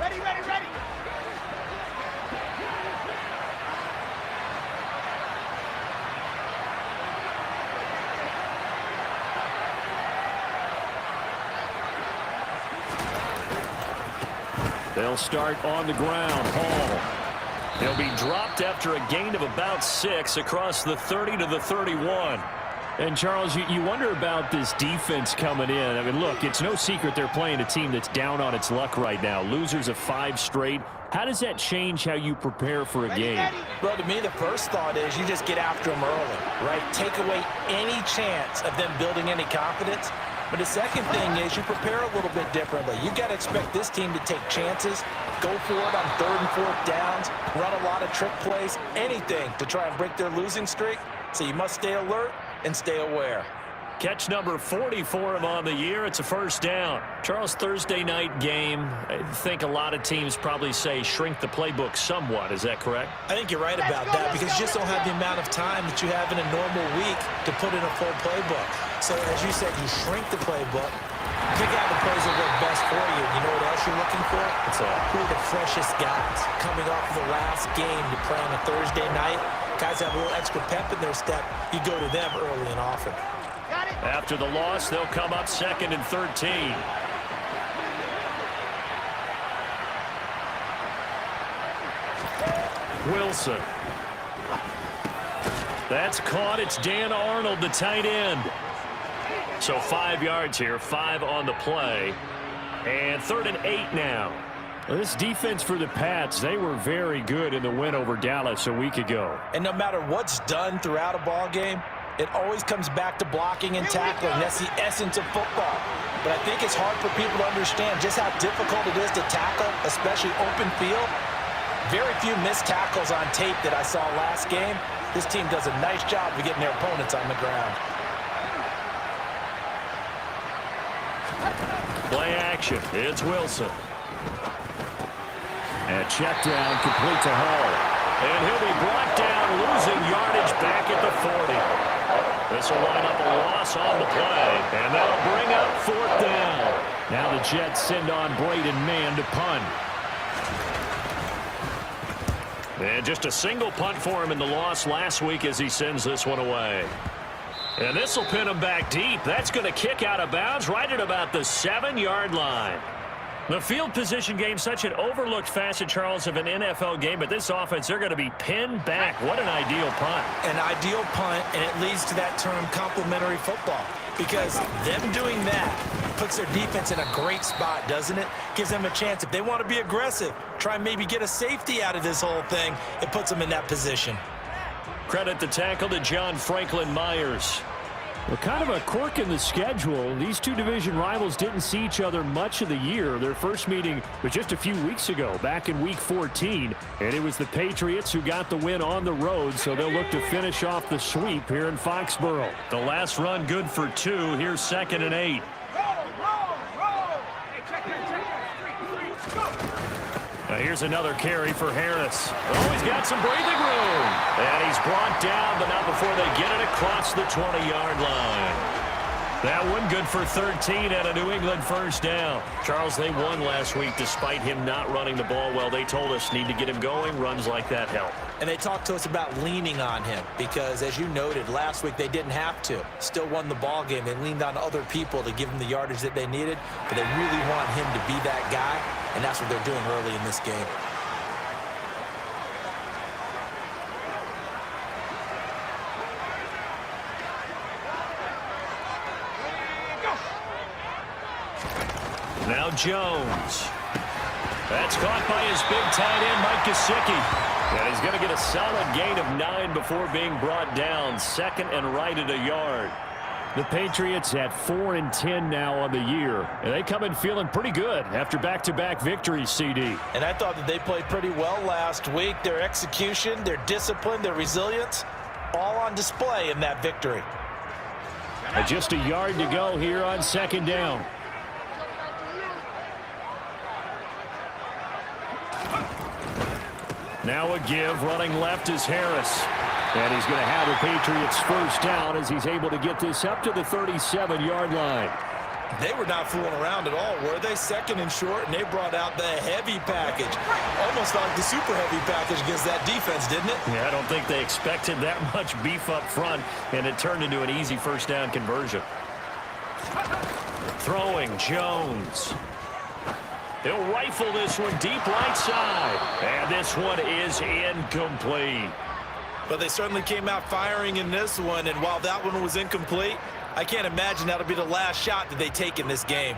Ready, ready, ready. They'll start on the ground. Hall. He'll be dropped after a gain of about 6 across the 30 to the 31. And, Charles, you wonder about this defense coming in. I mean, look, it's no secret they're playing a team that's down on its luck right now. Losers of 5 straight. How does that change how you prepare for a game? Well, to me, the first thought is you just get after them early, right? Take away any chance of them building any confidence. But the second thing is you prepare a little bit differently. You got to expect this team to take chances, go for it on 3rd and 4th downs, run a lot of trick plays, anything to try and break their losing streak. So you must stay alert and stay aware. Catch number 40 for him on the year. It's a first down. Charles, Thursday night game. I think a lot of teams probably say shrink the playbook somewhat. Is that correct? I think you're right about that because you just don't have the amount of time that you have in a normal week to put in a full playbook. So as you said, you shrink the playbook, pick out the plays that work best for you. You know what else you're looking for? Who are the freshest guys coming off of the last game to play on a Thursday night? Guys have a little extra pep in their step. You go to them early and often. After the loss, they'll come up 2nd and 13. Wilson. That's caught. It's Dan Arnold, the tight end. So 5 yards here, 5 on the play. And 3rd and 8 now. Well, this defense for the Pats, they were very good in the win over Dallas a week ago. And no matter what's done throughout a ball game, it always comes back to blocking and tackling. That's the essence of football. But I think it's hard for people to understand just how difficult it is to tackle, especially open field. Very few missed tackles on tape that I saw last game. This team does a nice job of getting their opponents on the ground. Play action. It's Wilson. And check down, complete to Hall. And he'll be brought down, losing yardage back at the 40. This will line up a loss on the play, and that'll bring up 4th down. Now the Jets send on Braden Mann to punt. And just a single punt for him in the loss last week as he sends this one away. And this will pin him back deep. That's going to kick out of bounds right at about the 7-yard line. The field position game, such an overlooked facet, Charles, of an NFL game, but this offense, they're going to be pinned back. What an ideal punt. An ideal punt, and it leads to that term complementary football, because them doing that puts their defense in a great spot, doesn't it? Gives them a chance. If they want to be aggressive, try and maybe get a safety out of this whole thing, it puts them in that position. Credit the tackle to John Franklin Myers. Well, kind of a quirk in the schedule. These two division rivals didn't see each other much of the year. Their first meeting was just a few weeks ago, back in Week 14. And it was the Patriots who got the win on the road, so they'll look to finish off the sweep here in Foxborough. The last run good for 2. Here's 2nd and 8. Now here's another carry for Harris. Oh, he's got some breathing room. And he's brought down, but not before they get it across the 20-yard line. That one good for 13 and a New England first down. Charles, they won last week despite him not running the ball well. They told us need to get him going. Runs like that help. And they talked to us about leaning on him because, as you noted, last week they didn't have to. Still won the ball game. They leaned on other people to give them the yardage that they needed, but they really want him to be that guy, and that's what they're doing early in this game. Now Jones. That's caught by his big tight end, Mike Gesicki. And he's going to get a solid gain of 9 before being brought down. 2nd and right at a yard. The Patriots at 4-10 now on the year. And they come in feeling pretty good after back-to-back victories, CD. And I thought that they played pretty well last week. Their execution, their discipline, their resilience, all on display in that victory. Just a yard to go here on 2nd down. Now a give, running left is Harris. And he's going to have the Patriots first down as he's able to get this up to the 37-yard line. They were not fooling around at all, were they? Second and short, and they brought out the heavy package. Almost like the super heavy package against that defense, didn't it? Yeah, I don't think they expected that much beef up front, and it turned into an easy first down conversion. Throwing, Jones. He'll rifle this one deep right side. And this one is incomplete. But they certainly came out firing in this one, and while that one was incomplete, I can't imagine that'll be the last shot that they take in this game.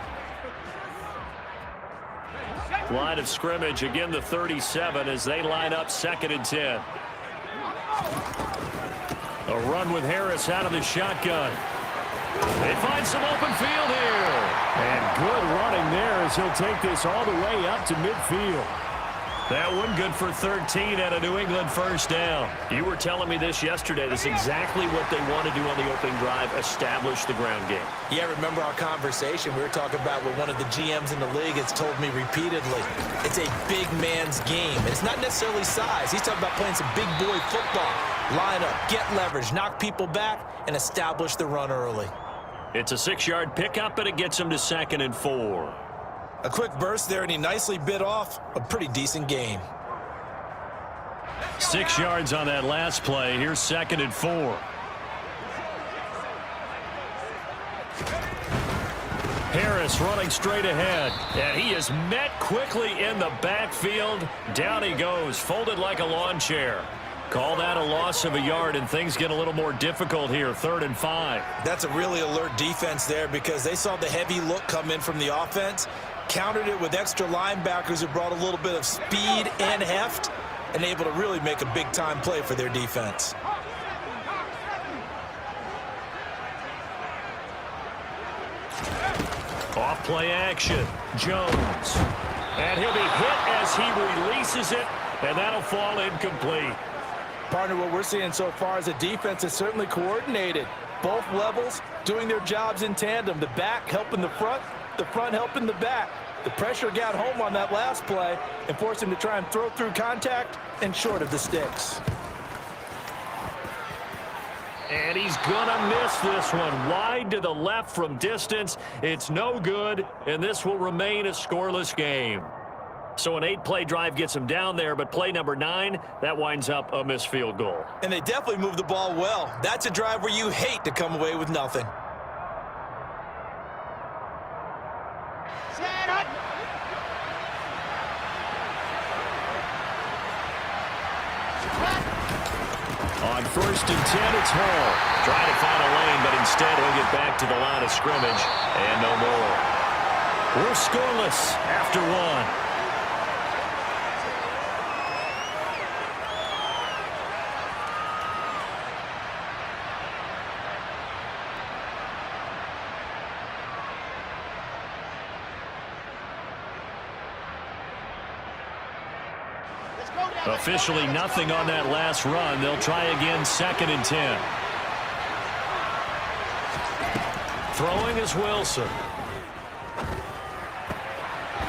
Line of scrimmage, again the 37 as they line up 2nd and 10. A run with Harris out of the shotgun. They find some open field here. And good running there as he'll take this all the way up to midfield. That one good for 13 at a New England first down. You were telling me this yesterday. This is exactly what they want to do on the opening drive, establish the ground game. Yeah, remember our conversation we were talking about what one of the GMs in the league has told me repeatedly. It's a big man's game. And it's not necessarily size. He's talking about playing some big boy football. Line up, get leverage, knock people back, and establish the run early. It's a 6-yard pickup, and it gets him to 2nd and 4. A quick burst there, and he nicely bit off a pretty decent gain. 6 yards on that last play. Here's 2nd and 4. Harris running straight ahead, and he is met quickly in the backfield. Down he goes, folded like a lawn chair. Call that a loss of a yard, and things get a little more difficult here, 3rd and 5. That's a really alert defense there because they saw the heavy look come in from the offense, countered it with extra linebackers who brought a little bit of speed and heft, and able to really make a big-time play for their defense. Off play action, Jones. And he'll be hit as he releases it, and that'll fall incomplete. Partner, what we're seeing so far is the defense is certainly coordinated. Both levels doing their jobs in tandem. The back helping the front helping the back. The pressure got home on that last play and forced him to try and throw through contact and short of the sticks. And he's gonna miss this one. Wide to the left from distance. It's no good, and this will remain a scoreless game. So an 8-play drive gets him down there, but play number 9, that winds up a missed field goal. And they definitely moved the ball well. That's a drive where you hate to come away with nothing. On 1st and 10, it's Hall. Trying to find a lane, but instead he'll get back to the line of scrimmage, and no more. We're scoreless after 1. Officially nothing on that last run. They'll try again, 2nd and 10. Throwing is Wilson.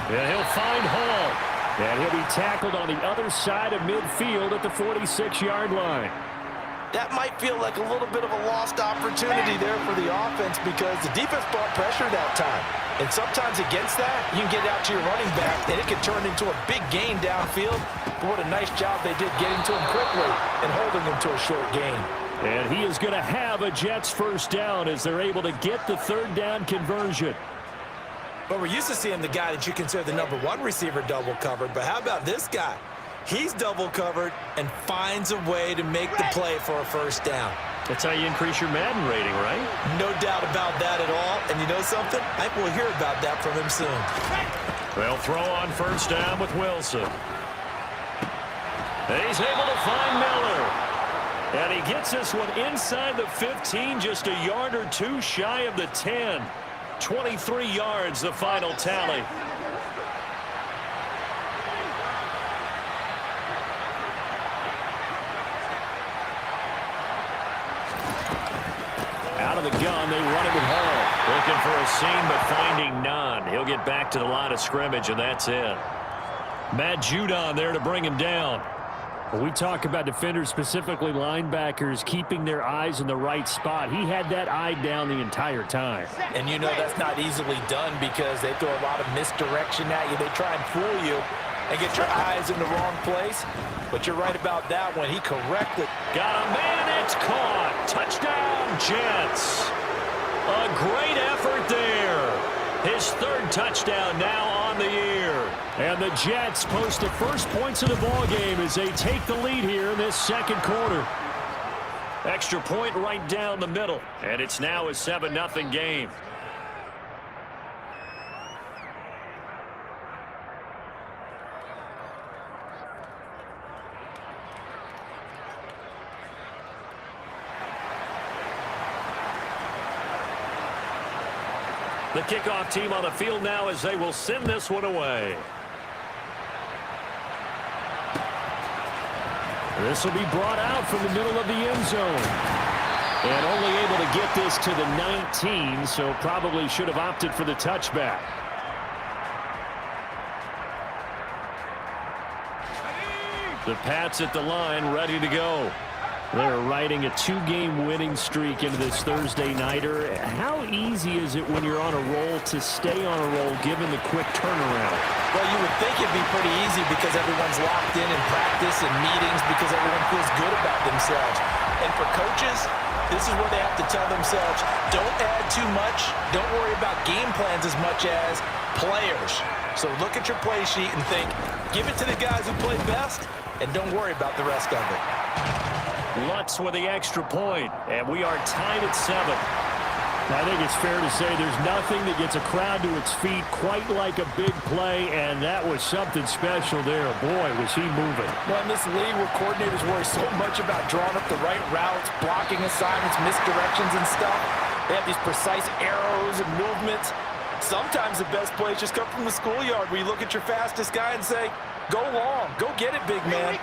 And he'll find Hall. And he'll be tackled on the other side of midfield at the 46-yard line. That might feel like a little bit of a lost opportunity there for the offense because the defense brought pressure that time. And sometimes against that, you can get out to your running back, and it can turn into a big gain downfield. But what a nice job they did getting to him quickly and holding him to a short gain. And he is going to have a Jets first down as they're able to get the 3rd down conversion. But we're used to seeing the guy that you consider the number 1 receiver double covered. But how about this guy? He's double covered and finds a way to make the play for a first down. That's how you increase your Madden rating, right? No doubt about that at all. And you know something? I think we'll hear about that from him soon. They'll throw on 1st down with Wilson. He's able to find Miller. And he gets this one inside the 15, just a yard or 2 shy of the 10. 23 yards, the final tally. Out of the gun, they run it with Hall. Looking for a seam, but finding none. He'll get back to the line of scrimmage, and that's it. Matt Judon there to bring him down. When we talk about defenders, specifically linebackers, keeping their eyes in the right spot, he had that eye down the entire time. And you know that's not easily done because they throw a lot of misdirection at you. They try and fool you and get your eyes in the wrong place. But you're right about that one. He correctly got a man. It's caught. Touchdown, Jets. A great effort there. His third touchdown now on the year. And the Jets post the first points of the ball game as they take the lead here in this second quarter. Extra point right down the middle. And it's now a 7-0 game. The kickoff team on the field now as they will send this one away. This will be brought out from the middle of the end zone. And only able to get this to the 19, so probably should have opted for the touchback. The Pats at the line, ready to go. They're riding a 2-game winning streak into this Thursday nighter. How easy is it when you're on a roll to stay on a roll given the quick turnaround? Well, you would think it'd be pretty easy because everyone's locked in practice and meetings because everyone feels good about themselves. And for coaches, this is where they have to tell themselves, don't add too much. Don't worry about game plans as much as players. So look at your play sheet and think, give it to the guys who play best, and don't worry about the rest of it. Lutz with the extra point, and we are tied at 7. I think it's fair to say there's nothing that gets a crowd to its feet quite like a big play, and that was something special there. Boy, was he moving. Well, in this league where coordinators worry so much about drawing up the right routes, blocking assignments, misdirections and stuff, they have these precise arrows and movements. Sometimes the best plays just come from the schoolyard where you look at your fastest guy and say, go long, go get it, big man.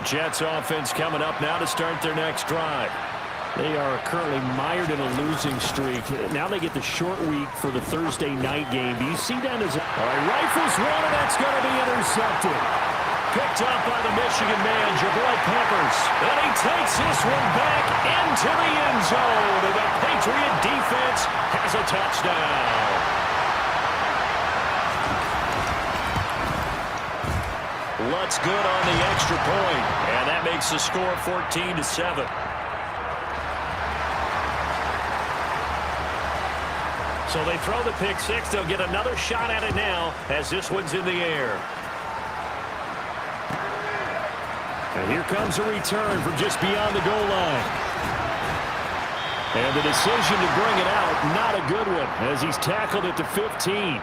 Jets offense coming up now to start their next drive. They are currently mired in a losing streak. Now they get the short week for the Thursday night game. Do you see that as a... All right, rifles one, and that's going to be intercepted. Picked up by the Michigan man, Jabril Peppers. And he takes this one back into the end zone. And the Patriot defense has a touchdown. Lutz good on the extra point, and that makes the score 14-7. So they throw the pick six. They'll get another shot at it now as this one's in the air. And here comes a return from just beyond the goal line. And the decision to bring it out, not a good one, as he's tackled at the 15.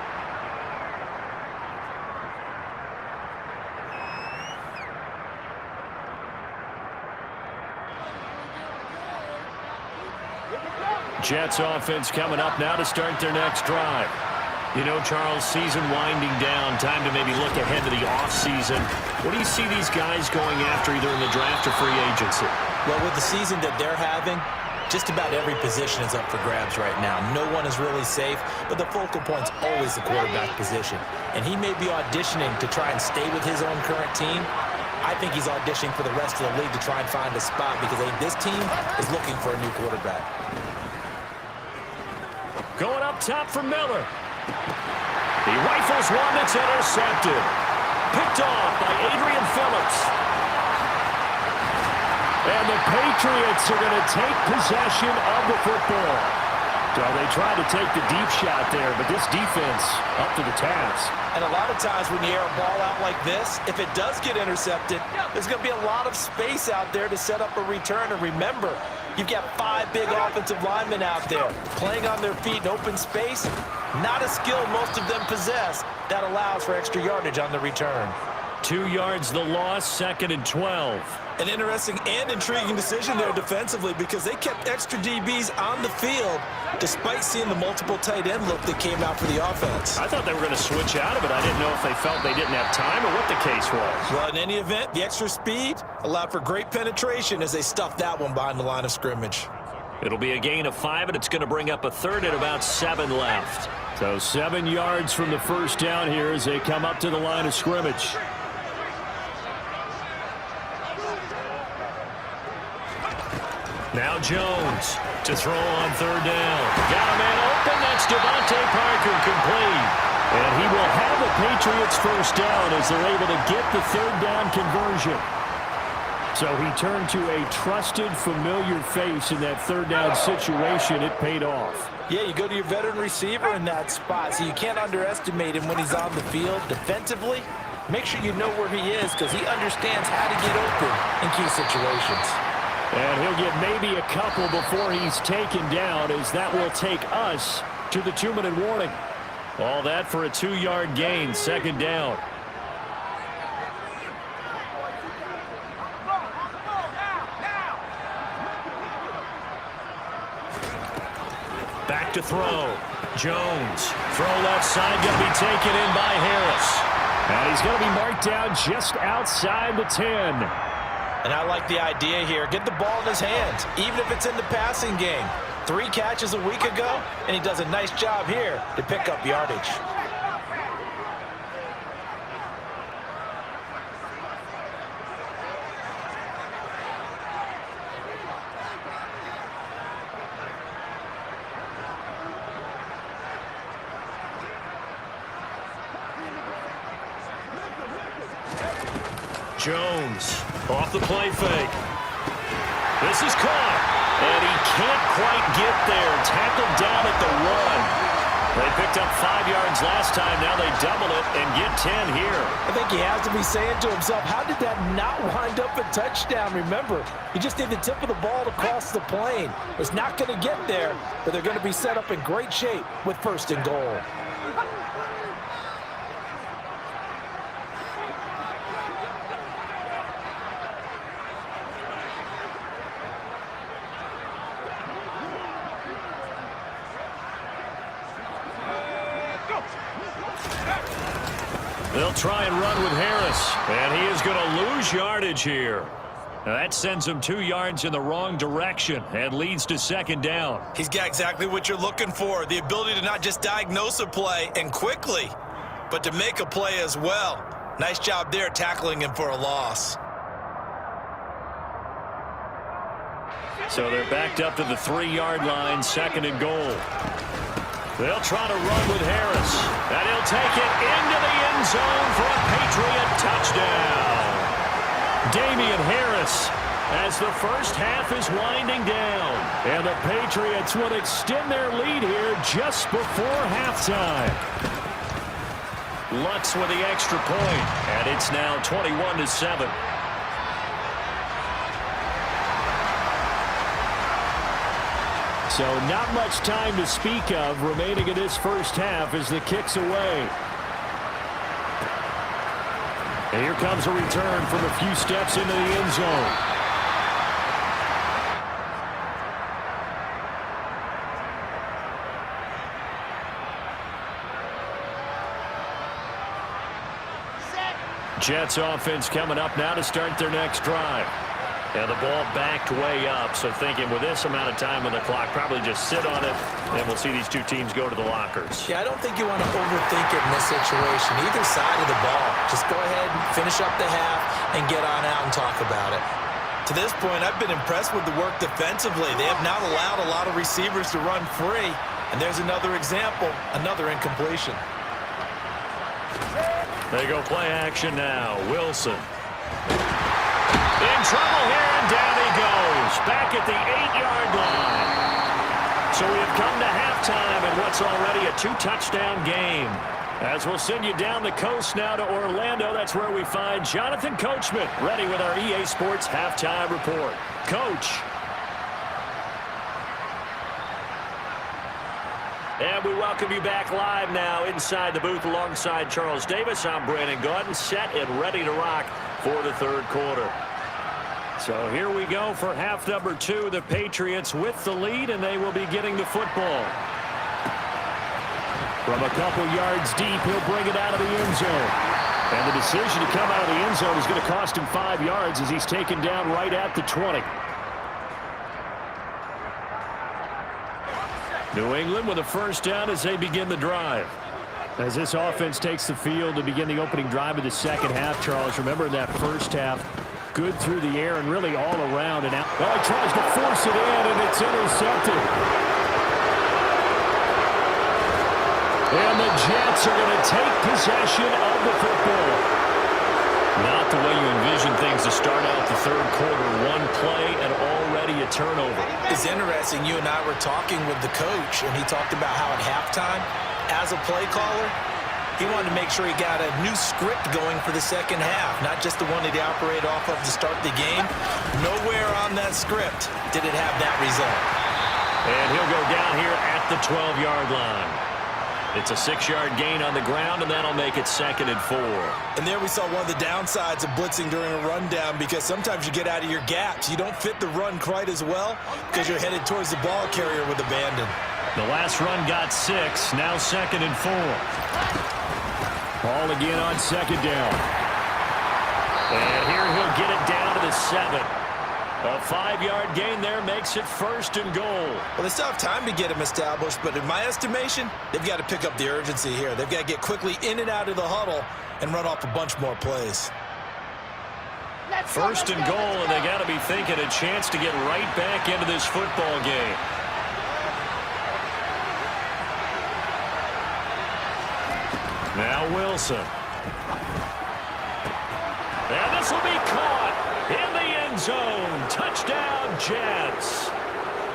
Jets offense coming up now to start their next drive. You know, Charles, season winding down, time to maybe look ahead to the offseason. What do you see these guys going after either in the draft or free agency? Well, with the season that they're having, just about every position is up for grabs right now. No one is really safe, but the focal point's always the quarterback position. And he may be auditioning to try and stay with his own current team. I think he's auditioning for the rest of the league to try and find a spot because I think this team is looking for a new quarterback. Going up top for Miller. He rifles one that's intercepted. Picked off by Adrian Phillips. And the Patriots are going to take possession of the football. So they tried to take the deep shot there, but this defense up to the task. And a lot of times when you air a ball out like this, if it does get intercepted, there's going to be a lot of space out there to set up a return. And remember, you've got 5 big offensive linemen out there playing on their feet in open space. Not a skill most of them possess. That allows for extra yardage on the return. 2 yards the loss, 2nd and 12. An interesting and intriguing decision there defensively because they kept extra DBs on the field despite seeing the multiple tight end look that came out for the offense. I thought they were going to switch out of it. I didn't know if they felt they didn't have time or what the case was. Well, in any event, the extra speed allowed for great penetration as they stuffed that one behind the line of scrimmage. It'll be a gain of 5, and it's going to bring up a third at about 7 left. So 7 yards from the first down here as they come up to the line of scrimmage. Now Jones to throw on third down. Got a man open. That's Devontae Parker complete. And he will have the Patriots first down as they're able to get the third down conversion. So he turned to a trusted, familiar face in that third down situation. It paid off. Yeah, you go to your veteran receiver in that spot, so you can't underestimate him when he's on the field defensively. Make sure you know where he is because he understands how to get open in key situations. And he'll get maybe a couple before he's taken down, as that will take us to the 2-minute warning. All that for a 2-yard gain, second down. Back to throw. Jones. Throw left side, going to be taken in by Harris. And he's going to be marked down just outside the 10. And I like the idea here. Get the ball in his hands, even if it's in the passing game. 3 catches a week ago, and he does a nice job here to pick up yardage. Jones off the play fake. This is caught, and he can't quite get there. Tackled down at the 1. They picked up 5 yards last time. Now they double it and get 10 here. I think he has to be saying to himself, how did that not wind up a touchdown? Remember, he just did the tip of the ball to cross the plane. It's not going to get there, but they're going to be set up in great shape with 1st and goal. They'll try and run with Harris, and he is going to lose yardage here. Now that sends him 2 yards in the wrong direction and leads to second down. He's got exactly what you're looking for, the ability to not just diagnose a play and quickly, but to make a play as well. Nice job there tackling him for a loss. So they're backed up to the 3-yard line, 2nd and goal. They'll try to run with Harris, and he'll take it into the end zone for a Patriot touchdown. Damian Harris, as the first half is winding down, and the Patriots will extend their lead here just before halftime. Lutz with the extra point, and it's now 21-7. So not much time to speak of remaining in this first half as the kick's away. And here comes a return from a few steps into the end zone. Jets offense coming up now to start their next drive. And the ball backed way up, so thinking with this amount of time on the clock, probably just sit on it, and we'll see these two teams go to the lockers. Yeah, I don't think you want to overthink it in this situation, either side of the ball. Just go ahead and finish up the half and get on out and talk about it. To this point, I've been impressed with the work defensively. They have not allowed a lot of receivers to run free, and there's another example, another incompletion. They go play action now. Wilson. In trouble here, and down he goes. Back at the 8-yard line. So we have come to halftime in what's already a 2-touchdown game. As we'll send you down the coast now to Orlando, that's where we find Jonathan Coachman ready with our EA Sports halftime report. Coach. And we welcome you back live now inside the booth alongside Charles Davis. I'm Brandon Gaudin, set and ready to rock for the third quarter. So here we go for half number 2. The Patriots with the lead, and they will be getting the football. From a couple yards deep, he'll bring it out of the end zone. And the decision to come out of the end zone is going to cost him 5 yards as he's taken down right at the 20. New England with a first down as they begin the drive. As this offense takes the field to begin the opening drive of the second half, Charles, remember in that first half, good through the air and really all around. And out. Well, he tries to force it in, and it's intercepted. And the Jets are going to take possession of the football. Not the way you envision things to start out the third quarter. One play and already a turnover. It's interesting. You and I were talking with the coach, and he talked about how at halftime, as a play caller, he wanted to make sure he got a new script going for the second half, not just the one that he operated off of to start the game. Nowhere on that script did it have that result. And he'll go down here at the 12-yard line. It's a 6-yard gain on the ground, and that'll make it 2nd and 4. And there we saw one of the downsides of blitzing during a rundown, because sometimes you get out of your gaps. You don't fit the run quite as well because you're headed towards the ball carrier with abandon. The last run got 6. Now 2nd and 4. Ball again on 2nd down. And here he'll get it down to the 7. A 5-yard gain there makes it 1st and goal. Well, they still have time to get him established, but in my estimation, they've got to pick up the urgency here. They've got to get quickly in and out of the huddle and run off a bunch more plays. 1st and goal, and they got to be thinking a chance to get right back into this football game. Now Wilson. And this will be caught in the end zone. Touchdown, Jets.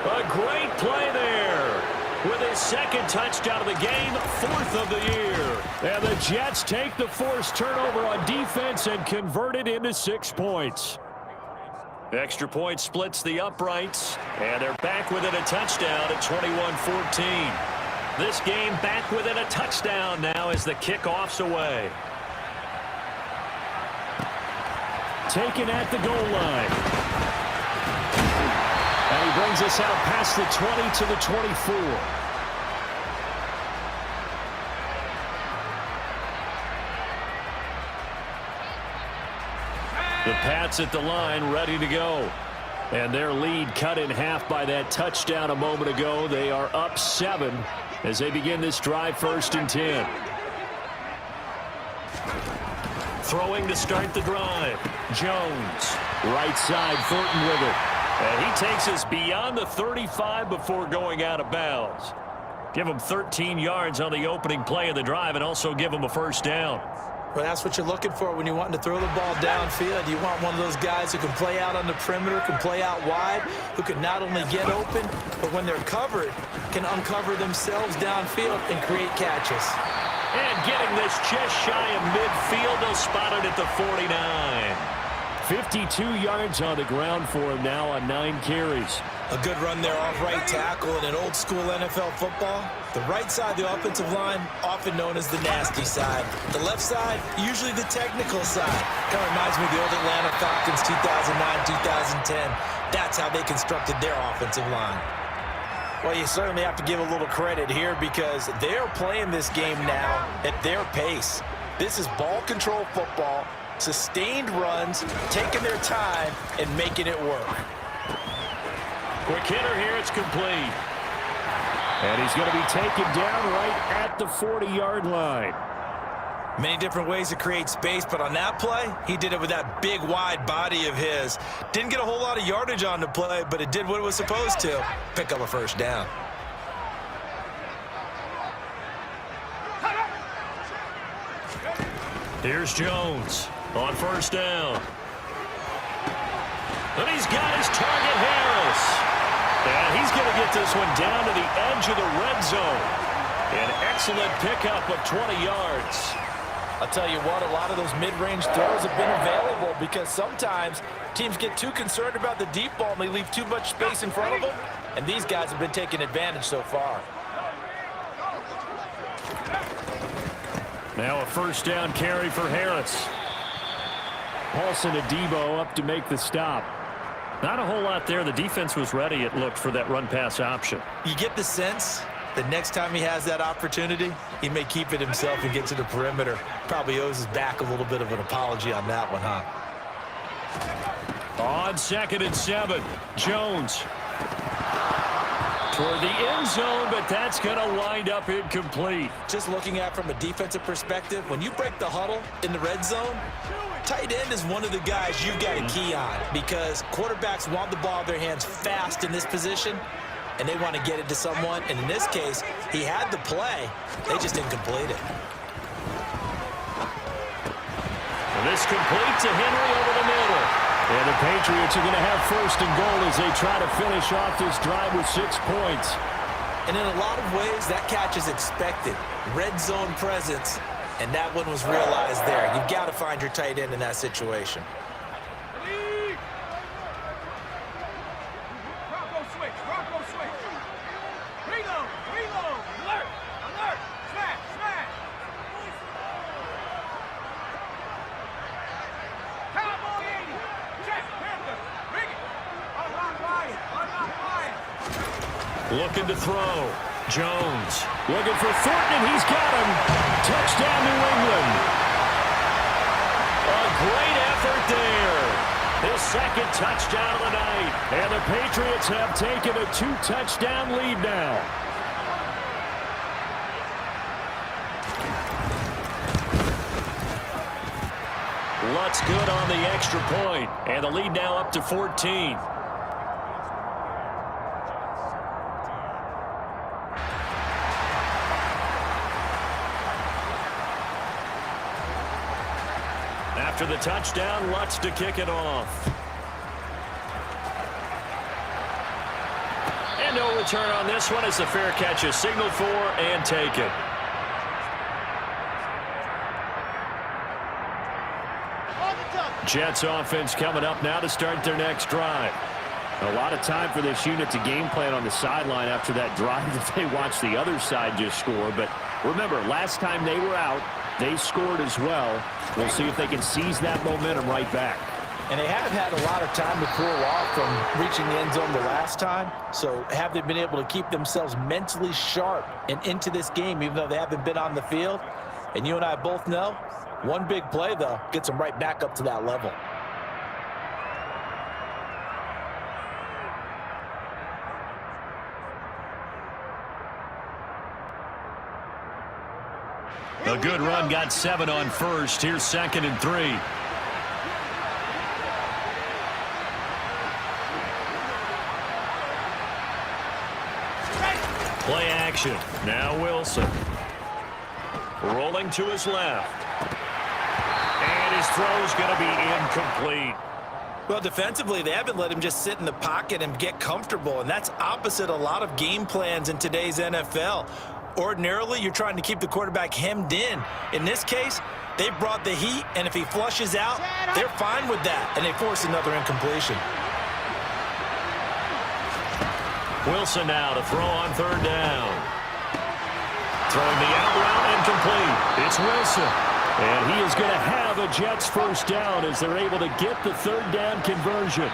A great play there. With his 2nd touchdown of the game, 4th of the year. And the Jets take the forced turnover on defense and convert it into 6 points. Extra point splits the uprights, and they're back within a touchdown at 21-14. This game back within a touchdown now as the kickoff's away. Taken at the goal line. And he brings us out past the 20 to the 24. The Pats at the line ready to go. And their lead cut in half by that touchdown a moment ago. They are up 7 as they begin this drive, 1st and 10. Throwing to start the drive. Jones, right side, Thornton with it. And he takes us beyond the 35 before going out of bounds. Give him 13 yards on the opening play of the drive and also give him a 1st down. Well, that's what you're looking for when you're wanting to throw the ball downfield. You want one of those guys who can play out on the perimeter, can play out wide, who can not only get open, but when they're covered, can uncover themselves downfield and create catches. And getting this just shy of midfield, they'll spot it at the 49. 52 yards on the ground for him now on 9 carries. A good run there off right tackle in an old-school NFL football. The right side of the offensive line, often known as the nasty side. The left side, usually the technical side. Kind of reminds me of the old Atlanta Falcons 2009-2010. That's how they constructed their offensive line. Well, you certainly have to give a little credit here because they're playing this game now at their pace. This is ball control football, sustained runs, taking their time, and making it work. Quick hitter here, it's complete. And he's going to be taken down right at the 40-yard line. Many different ways to create space, but on that play, he did it with that big, wide body of his. Didn't get a whole lot of yardage on the play, but it did what it was supposed to. Pick up a 1st down. Here's Jones on 1st down. And he's got his target, Harris. And he's going to get this one down to the edge of the red zone. An excellent pickup of 20 yards. I'll tell you what, a lot of those mid-range throws have been available because sometimes teams get too concerned about the deep ball and they leave too much space in front of them. And these guys have been taking advantage so far. Now a 1st down carry for Harris. Paulson and Debo up to make the stop. Not a whole lot there. The defense was ready, it looked, for that run-pass option. You get the sense that next time he has that opportunity, he may keep it himself and get to the perimeter. Probably owes his back a little bit of an apology on that one, huh? On 2nd and 7, Jones. Toward the end zone, but that's going to wind up incomplete. Just looking at it from a defensive perspective, when you break the huddle in the red zone, tight end is one of the guys you've got to key on because quarterbacks want the ball in their hands fast in this position, and they want to get it to someone. And in this case, he had the play. They just didn't complete it. And this complete to Henry over the middle. And the Patriots are going to have first and goal as they try to finish off this drive with 6 points. And in a lot of ways, that catch is expected. Red zone presence, and that one was realized there. You've got to find your tight end in that situation. Looking to throw. Jones looking for Thornton, and he's got him. Touchdown, New England. A great effort there. His second touchdown of the night. And the Patriots have taken a 2-touchdown lead now. Lutz good on the extra point. And the lead now up to 14. After the touchdown, Lutz to kick it off. And no return on this one as the fair catch is signaled for and taken. Jets offense coming up now to start their next drive. A lot of time for this unit to game plan on the sideline after that drive that they watched the other side just score. But remember, last time they were out, they scored as well. We'll see if they can seize that momentum right back. And they have had a lot of time to cool off from reaching the end zone the last time. So have they been able to keep themselves mentally sharp and into this game, even though they haven't been on the field? And you and I both know, one big play, though, gets them right back up to that level. A good run, got 7 on first. Here's 2nd and 3. Play action. Now Wilson. Rolling to his left. And his throw's going to be incomplete. Well, defensively, they haven't let him just sit in the pocket and get comfortable, and that's opposite a lot of game plans in today's NFL. Ordinarily, you're trying to keep the quarterback hemmed in. In this case, they brought the heat, and if he flushes out, they're fine with that, and they force another incompletion. Wilson now to throw on 3rd down. Throwing the out route incomplete. It's Wilson. And he is going to have a Jets first down as they're able to get the 3rd down conversion.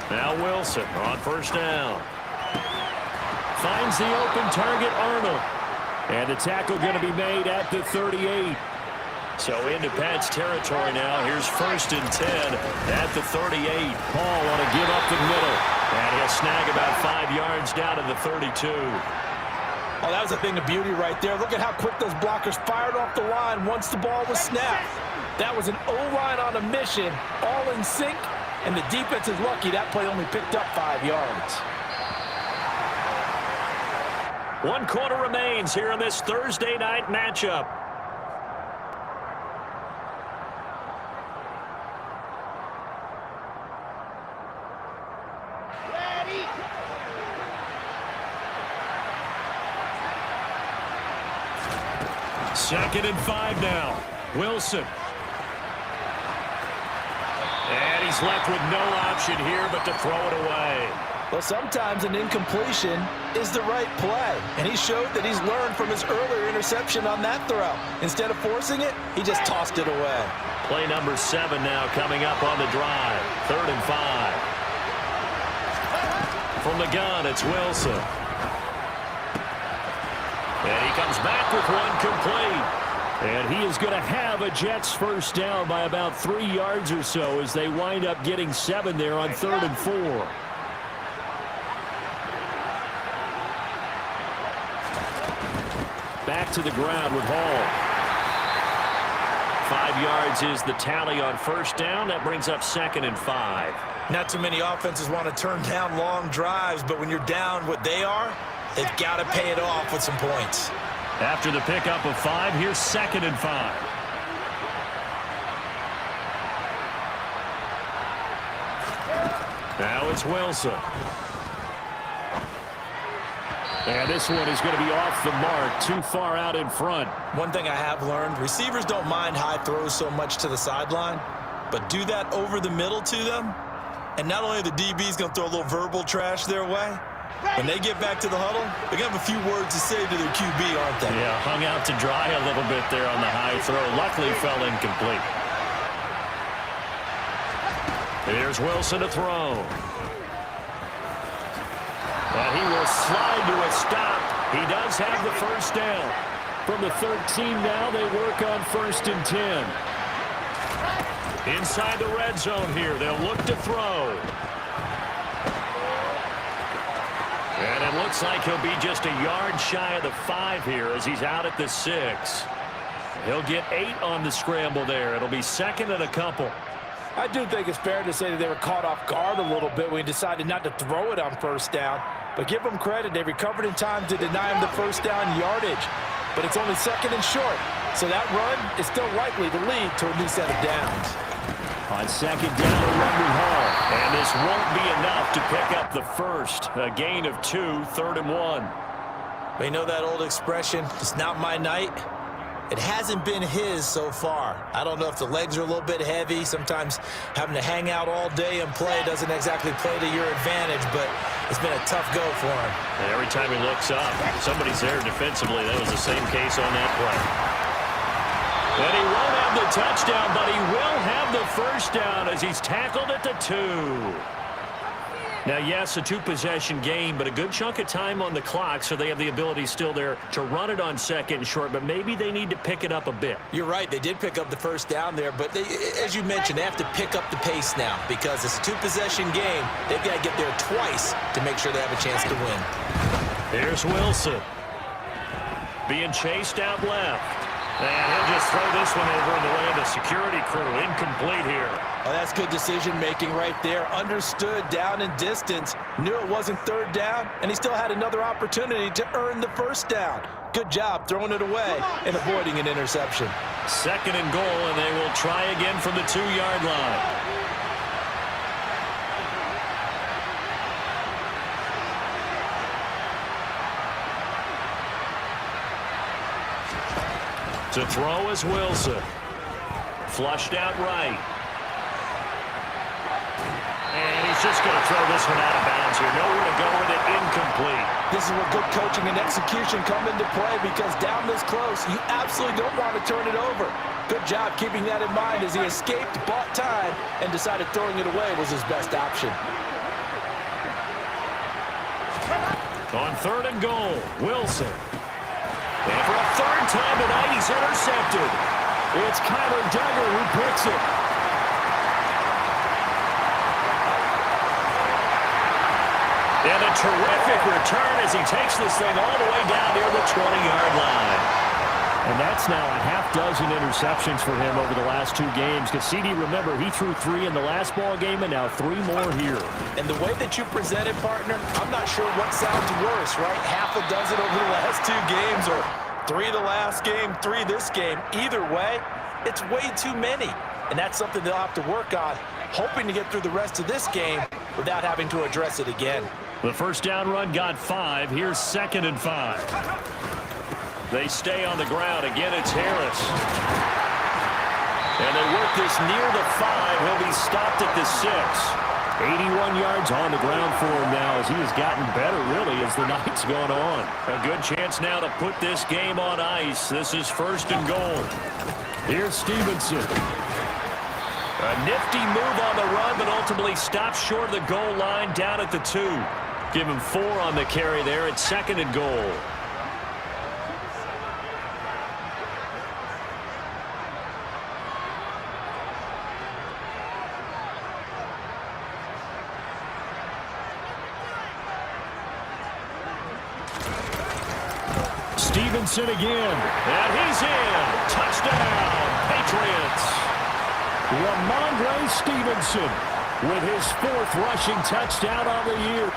Now Wilson on 1st down. Finds the open target, Arnold. And the tackle going to be made at the 38. So into Pat's territory now. Here's 1st and 10 at the 38. Paul want to give up the middle. And he'll snag about 5 yards down to the 32. Oh, that was a thing of beauty right there. Look at how quick those blockers fired off the line once the ball was snapped. That was an O-line on a mission, all in sync. And the defense is lucky that play only picked up 5 yards. 1 quarter remains here in this Thursday night matchup. Ready. 2nd and 5 now. Wilson. And he's left with no option here but to throw it away. Well, sometimes an incompletion is the right play, and he showed that he's learned from his earlier interception on that throw. Instead of forcing it, he just tossed it away. Play number 7 now coming up on the drive. 3rd and 5. From the gun, it's Wilson. And he comes back with one complete. And he is going to have a Jets first down by about 3 yards or so as they wind up getting 7 there on 3rd and 4. Back to the ground with Hall. 5 yards is the tally on first down. That brings up 2nd and 5. Not too many offenses want to turn down long drives, but when you're down what they are, they've got to pay it off with some points. After the pickup of 5, here's 2nd and 5. Now it's Wilson. And this one is going to be off the mark, too far out in front. One thing I have learned, receivers don't mind high throws so much to the sideline, but do that over the middle to them, and not only are the DBs going to throw a little verbal trash their way, when they get back to the huddle, they're going to have a few words to say to their QB, aren't they? Yeah, hung out to dry a little bit there on the high throw. Luckily fell incomplete. Here's Wilson to throw. And he will slide to a stop. He does have the first down. From the 13 now, they work on 1st and 10. Inside the red zone here, they'll look to throw. And it looks like he'll be just a yard shy of the 5 here as he's out at the 6. He'll get 8 on the scramble there. It'll be 2nd and a couple. I do think it's fair to say that they were caught off guard a little bit when he decided not to throw it on first down. But give them credit. They recovered in time to deny him the first down yardage. But it's only 2nd and short. So that run is still likely to lead to a new set of downs. On 2nd down, a run with Hall. And this won't be enough to pick up the first. A gain of 2, 3rd and 1. They know that old expression, it's not my night. It hasn't been his so far. I don't know if the legs are a little bit heavy. Sometimes having to hang out all day and play doesn't exactly play to your advantage, but it's been a tough go for him. And every time he looks up, somebody's there defensively. That was the same case on that play. And he won't have the touchdown, but he will have the first down as he's tackled at the 2. Now, yes, a 2-possession game, but a good chunk of time on the clock, so they have the ability still there to run it on 2nd and short, but maybe they need to pick it up a bit. You're right. They did pick up the first down there, but as you mentioned, they have to pick up the pace now because it's a 2-possession game. They've got to get there twice to make sure they have a chance to win. Here's Wilson. Being chased out left. And he'll just throw this one over in the way of the security crew. Incomplete here. Well, that's good decision-making right there. Understood down and distance. Knew it wasn't 3rd down, and he still had another opportunity to earn the first down. Good job throwing it away and avoiding an interception. 2nd and goal, and they will try again from the 2-yard line. To throw is Wilson. Flushed out right. And he's just going to throw this one out of bounds here. Nowhere to go with it. Incomplete. This is where good coaching and execution come into play because down this close, you absolutely don't want to turn it over. Good job keeping that in mind as he escaped, bought time, and decided throwing it away was his best option. On 3rd and goal, Wilson. And for a 3rd time tonight, he's intercepted. It's Kyler Duggar who picks it. And a terrific return as he takes this thing all the way down near the 20-yard line. And that's now a half-dozen interceptions for him over the last 2 games. Because CD, remember, he threw 3 in the last ball game and now 3 more here. And the way that you presented, partner, I'm not sure what sounds worse, right? Half a dozen over the last 2 games or 3 the last game, 3 this game. Either way, it's way too many. And that's something they'll have to work on, hoping to get through the rest of this game without having to address it again. The first down run got 5. Here's 2nd and 5. They stay on the ground. Again, it's Harris. And they work this near the 5. He'll be stopped at the 6. 81 yards on the ground for him now as he has gotten better, really, as the night's gone on. A good chance now to put this game on ice. This is 1st and goal. Here's Stevenson. A nifty move on the run, but ultimately stops short of the goal line down at the 2. Give him 4 on the carry there at 2nd and goal. Stevenson again. And he's in. Touchdown, Patriots. Ramondre Stevenson with his 4th rushing touchdown on the year.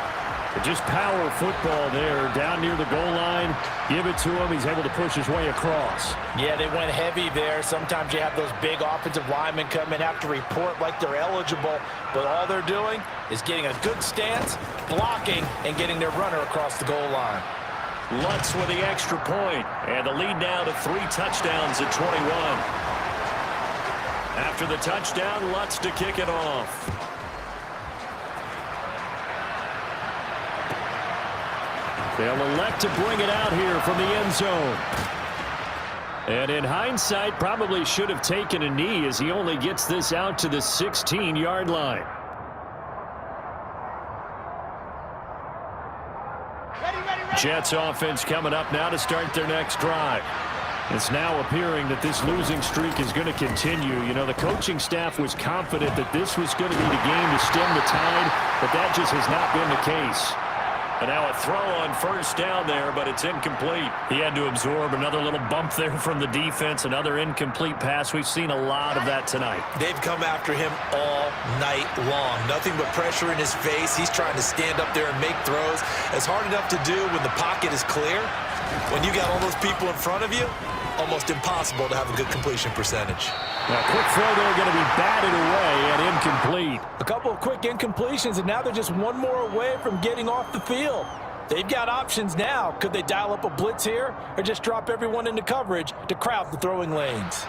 Just power football there down near the goal line. Give it to him. He's able to push his way across. Yeah, they went heavy there. Sometimes you have those big offensive linemen come in, have to report like they're eligible, but all they're doing is getting a good stance, blocking, and getting their runner across the goal line. Lutz with the extra point, and the lead now to 3 touchdowns at 21. After the touchdown, Lutz to kick it off. They'll elect to bring it out here from the end zone. And in hindsight, probably should have taken a knee as he only gets this out to the 16-yard line. Jets offense coming up now to start their next drive. It's now appearing that this losing streak is going to continue. You know, the coaching staff was confident that this was going to be the game to stem the tide, but that just has not been the case. And now a throw on first down there, but it's incomplete. He had to absorb another little bump there from the defense, another incomplete pass. We've seen a lot of that tonight. They've come after him all night long. Nothing but pressure in his face. He's trying to stand up there and make throws. It's hard enough to do when the pocket is clear. When you got all those people in front of you, almost impossible to have a good completion percentage. Now, quick throw there, going to be batted away and incomplete. A couple of quick incompletions, and now they're just one more away from getting off the field. They've got options now. Could they dial up a blitz here or just drop everyone into coverage to crowd the throwing lanes?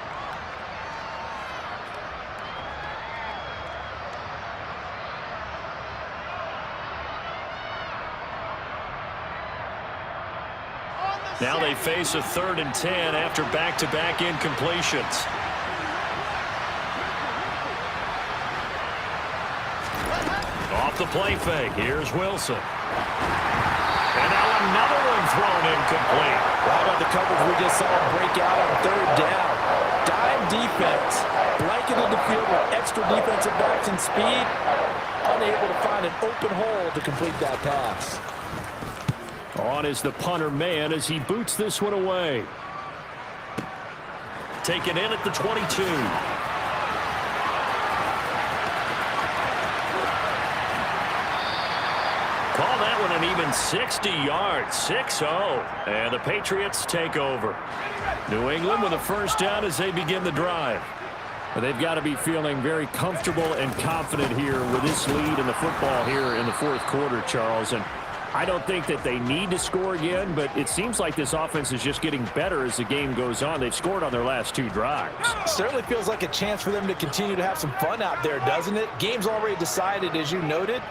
Now they face a 3rd and 10 after back-to-back incompletions. Off the play fake. Here's Wilson. And now another one thrown incomplete. How about the coverage we just saw break out on 3rd down? Dime defense, blanketed the field with extra defensive backs and speed, unable to find an open hole to complete that pass. On is the punter man as he boots this one away. Taken in at the 22. Call that one an even 60 yards, 6-0. And the Patriots take over. New England with a first down as they begin the drive. They've got to be feeling very comfortable and confident here with this lead in the football here in the 4th quarter, Charles. And I don't think that they need to score again, but it seems like this offense is just getting better as the game goes on. They've scored on their last 2 drives. Certainly feels like a chance for them to continue to have some fun out there, doesn't it? Game's already decided, as you noted,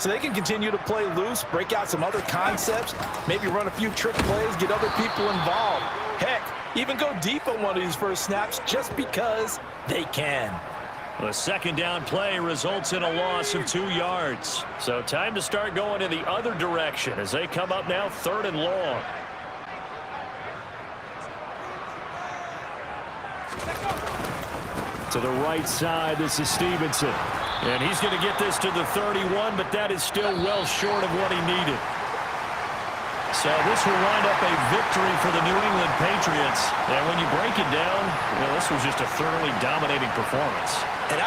so they can continue to play loose, break out some other concepts, maybe run a few trick plays, get other people involved. Heck, even go deep on one of these first snaps just because they can. The 2nd down play results in a loss of 2 yards. So time to start going in the other direction as they come up now 3rd and long. To the right side, this is Stevenson. And he's going to get this to the 31, but that is still well short of what he needed. So this will wind up a victory for the New England Patriots. And when you break it down, well, this was just a thoroughly dominating performance. And